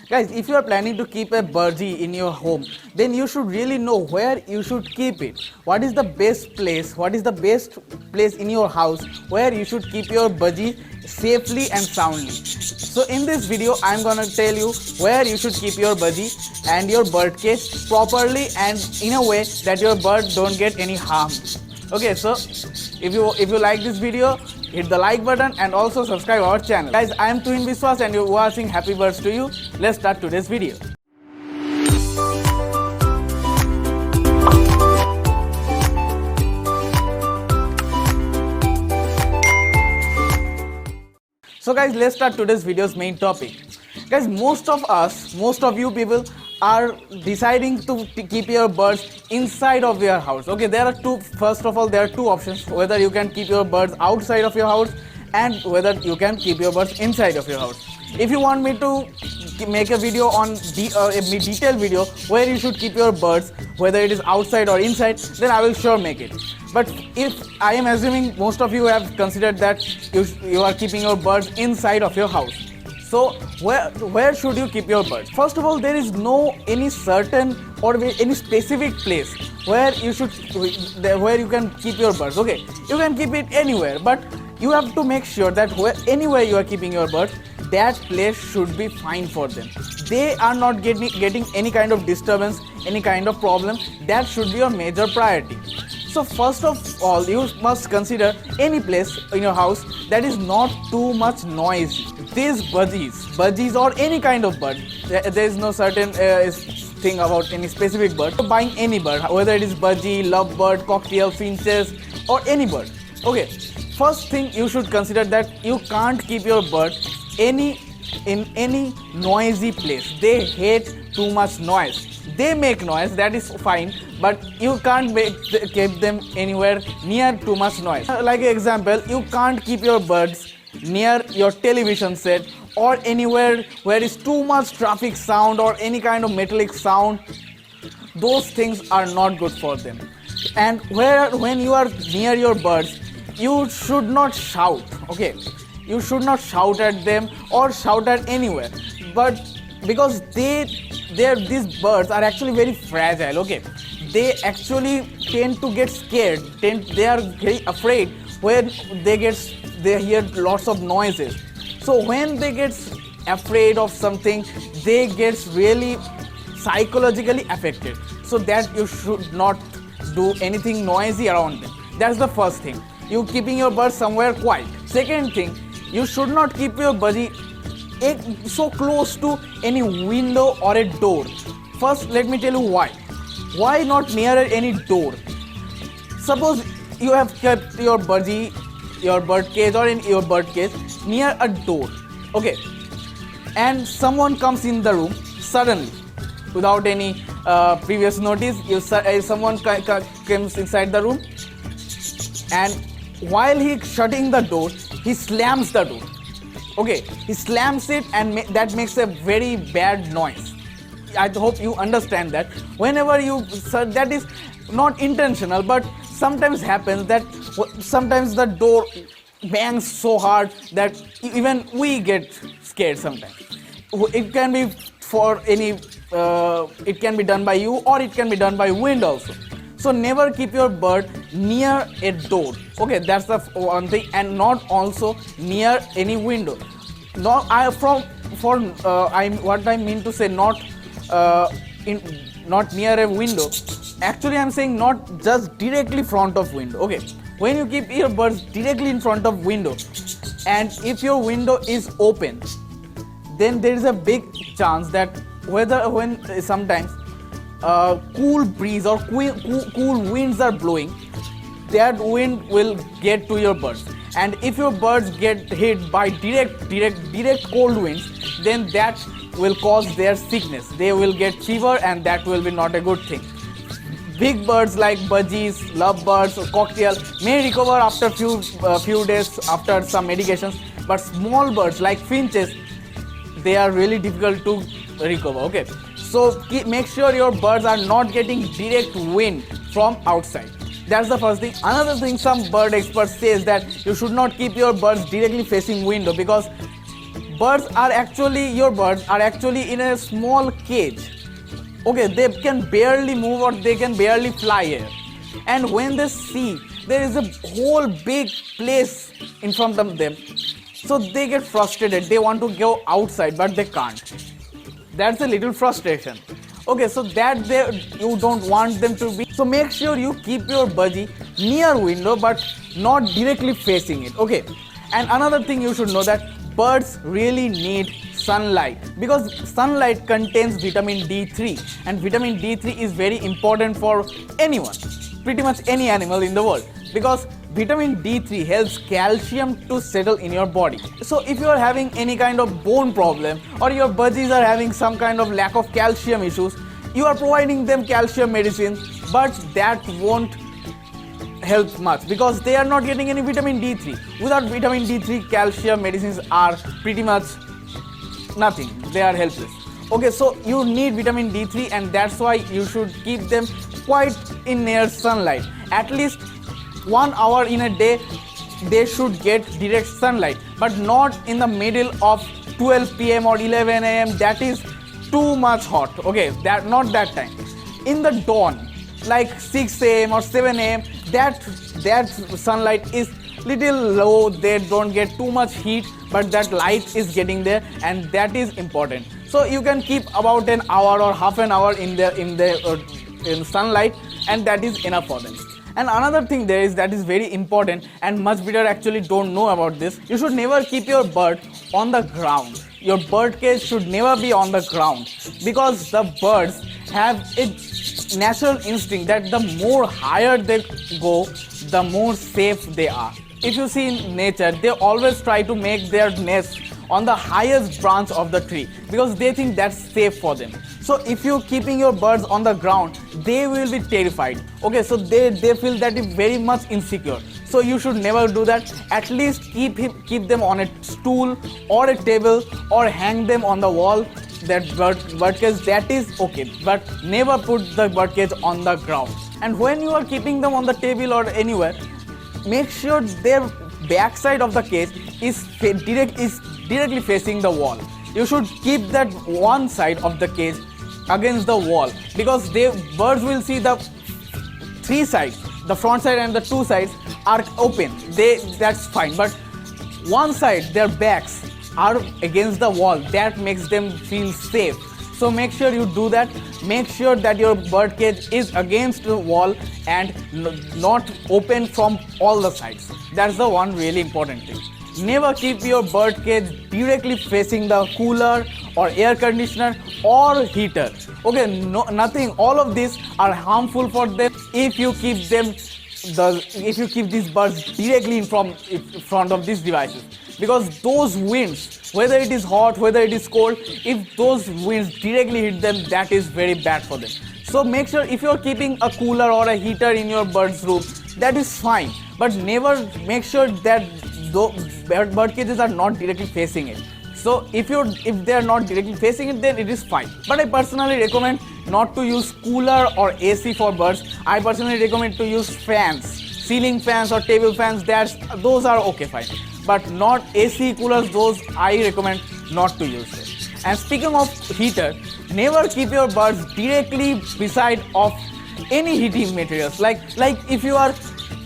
Guys, if you are planning to keep a birdie in your home, then you should really know where you should keep it. What is the best place? What is the best place in your house where you should keep your birdie safely and soundly? So in this video, I'm gonna tell you where you should keep your birdie and your bird cage properly and in a way that your bird don't get any harm. Okay, so if you like this video, hit the like button and also subscribe our channel. Guys, I am Twin Biswas and you're watching Happy Birds to You. Let's start today's video. So guys, let's start today's video's main topic. Guys, most of you people are deciding to keep your birds inside of your house. Okay, first of all, there are two options, whether you can keep your birds outside of your house and whether you can keep your birds inside of your house. If you want me to make a video on a detailed video where you should keep your birds, whether it is outside or inside, then I will sure make it. But if I am assuming most of you have considered that you are keeping your birds inside of your house. So where should you keep your birds? First of all, there is no any certain or any specific place where you can keep your birds. Okay, you can keep it anywhere, but you have to make sure that anywhere you are keeping your birds, that place should be fine for them. They are not getting any kind of disturbance, any kind of problem. That should be your major priority. So first of all, you must consider any place in your house that is not too much noisy. These budgies or any kind of bird, there is no certain thing about any specific bird. So buying any bird, whether it is budgie, lovebird, cockatiel, finches or any bird. Okay, first thing you should consider that you can't keep your bird in any noisy place. They hate too much noise. They make noise, that is fine, but you can't keep them anywhere near too much noise. Like an example, you can't keep your birds near your television set or anywhere where is too much traffic sound or any kind of metallic sound. Those things are not good for them. And when you are near your birds, you should not shout. Okay, you should not shout at them or shout at anywhere, but because these birds are actually very fragile. Okay, they actually tend to get scared, they are very afraid when they hear lots of noises. So when they get afraid of something, they get really psychologically affected. So that you should not do anything noisy around them. That's the first thing. You keeping your birds somewhere quiet. Second thing, you should not keep your birdie so close to any window or a door. First, let me tell you why. Why not near any door? Suppose you have kept your bird cage or in your bird cage near a door. Okay, and someone comes in the room suddenly without any previous notice. Someone comes inside the room, and while he shutting the door, he slams the door. Okay, he slams it and that makes a very bad noise. I hope you understand that. Whenever that is not intentional, but sometimes happens that sometimes the door bangs so hard that even we get scared sometimes. It can be it can be done by you or it can be done by wind also. So never keep your bird near a door. Okay, that's the one thing, and not also near any window. What I mean to say, not near a window. Actually, I'm saying not just directly front of window. Okay, when you keep your birds directly in front of window, and if your window is open, then there is a big chance that when sometimes cool breeze or cool winds are blowing, that wind will get to your birds. And if your birds get hit by direct cold winds, then that will cause their sickness. They will get fever, and that will be not a good thing. Big birds like budgies, lovebirds, or cockatiel may recover after few days after some medications, but small birds like finches, they are really difficult to recover. Okay, so make sure your birds are not getting direct wind from outside. That's the first thing. Another thing, some bird experts says that you should not keep your birds directly facing window, because your birds are actually in a small cage. Okay, they can barely move or they can barely fly here. And when they see there is a whole big place in front of them, so they get frustrated. They want to go outside, but they can't. That's a little frustration. Okay, so you don't want them to be. So make sure you keep your budgie near window, but not directly facing it. Okay, and another thing you should know that birds really need sunlight, because sunlight contains vitamin D3, and vitamin D3 is very important for anyone, pretty much any animal in the world, because vitamin D3 helps calcium to settle in your body. So if you are having any kind of bone problem or your budgies are having some kind of lack of calcium issues, you are providing them calcium medicine, but that won't help much because they are not getting any vitamin D3. Without vitamin D3, calcium medicines are pretty much nothing. They are helpless. Okay, so you need vitamin D3, and that's why you should keep them quite in near sunlight. At least 1 hour in a day they should get direct sunlight, but not in the middle of 12 p.m. or 11 a.m. That is too much hot. Okay, not that time. In the dawn, like 6 a.m. or 7 a.m., that sunlight is little low. They don't get too much heat, but that light is getting there, and that is important. So you can keep about an hour or half an hour in sunlight, and that is enough for them. And another thing that is very important, and much breeders actually don't know about this. You should never keep your bird on the ground. Your bird cage should never be on the ground, because the birds have a natural instinct that the more higher they go, the more safe they are. If you see in nature, they always try to make their nest on the highest branch of the tree because they think that's safe for them. So if you're keeping your birds on the ground, they will be terrified. Okay, so they feel that is very much insecure. So you should never do that. At least keep them on a stool or a table, or hang them on the wall. That bird cage, that is okay, but never put the bird cage on the ground. And when you are keeping them on the table or anywhere, make sure their backside of the cage is directly facing the wall. You should keep that one side of the cage against the wall, because birds will see the 3 sides, the front side and the 2 sides are open. That's fine, but one side, their backs are against the wall. That makes them feel safe. So make sure you do that. Make sure that your bird cage is against the wall and not open from all the sides. That's the one really important thing. Never keep your bird cage directly facing the cooler or air conditioner or heater. Okay, nothing. All of these are harmful for them if you keep these birds directly in front of these devices. Because those winds, whether it is hot, whether it is cold, if those winds directly hit them, that is very bad for them. So make sure if you are keeping a cooler or a heater in your bird's room, that is fine. But never make sure that bird cages are not directly facing it. So if they are not directly facing it, then it is fine. But I personally recommend not to use cooler or AC for birds. I personally recommend to use fans, ceiling fans or table fans. Those are okay, fine. But not AC, coolers, those I recommend not to use it. And speaking of heater, never keep your birds directly beside of any heating materials. Like if you are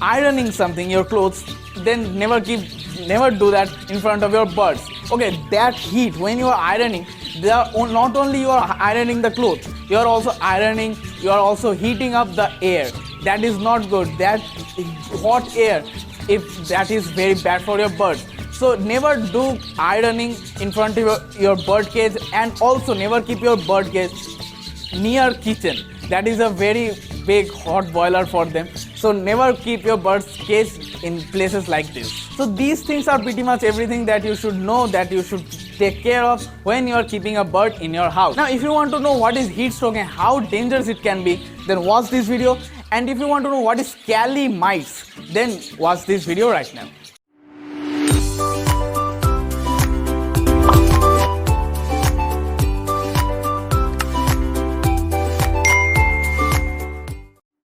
ironing something, your clothes, then never do that in front of your birds. Okay, that heat, when you are ironing, not only you are ironing the clothes, you are also heating up the air. That is not good. That hot air, if that is very bad for your birds. So never do ironing in front of your bird cage, and also never keep your bird cage near kitchen. That is a very big hot boiler for them. So never keep your bird's cage in places like this. So these things are pretty much everything that you should know, that you should take care of when you are keeping a bird in your house. Now if you want to know what is heat stroke and how dangerous it can be, then watch this video. And if you want to know what is scaly mites, then watch this video right now.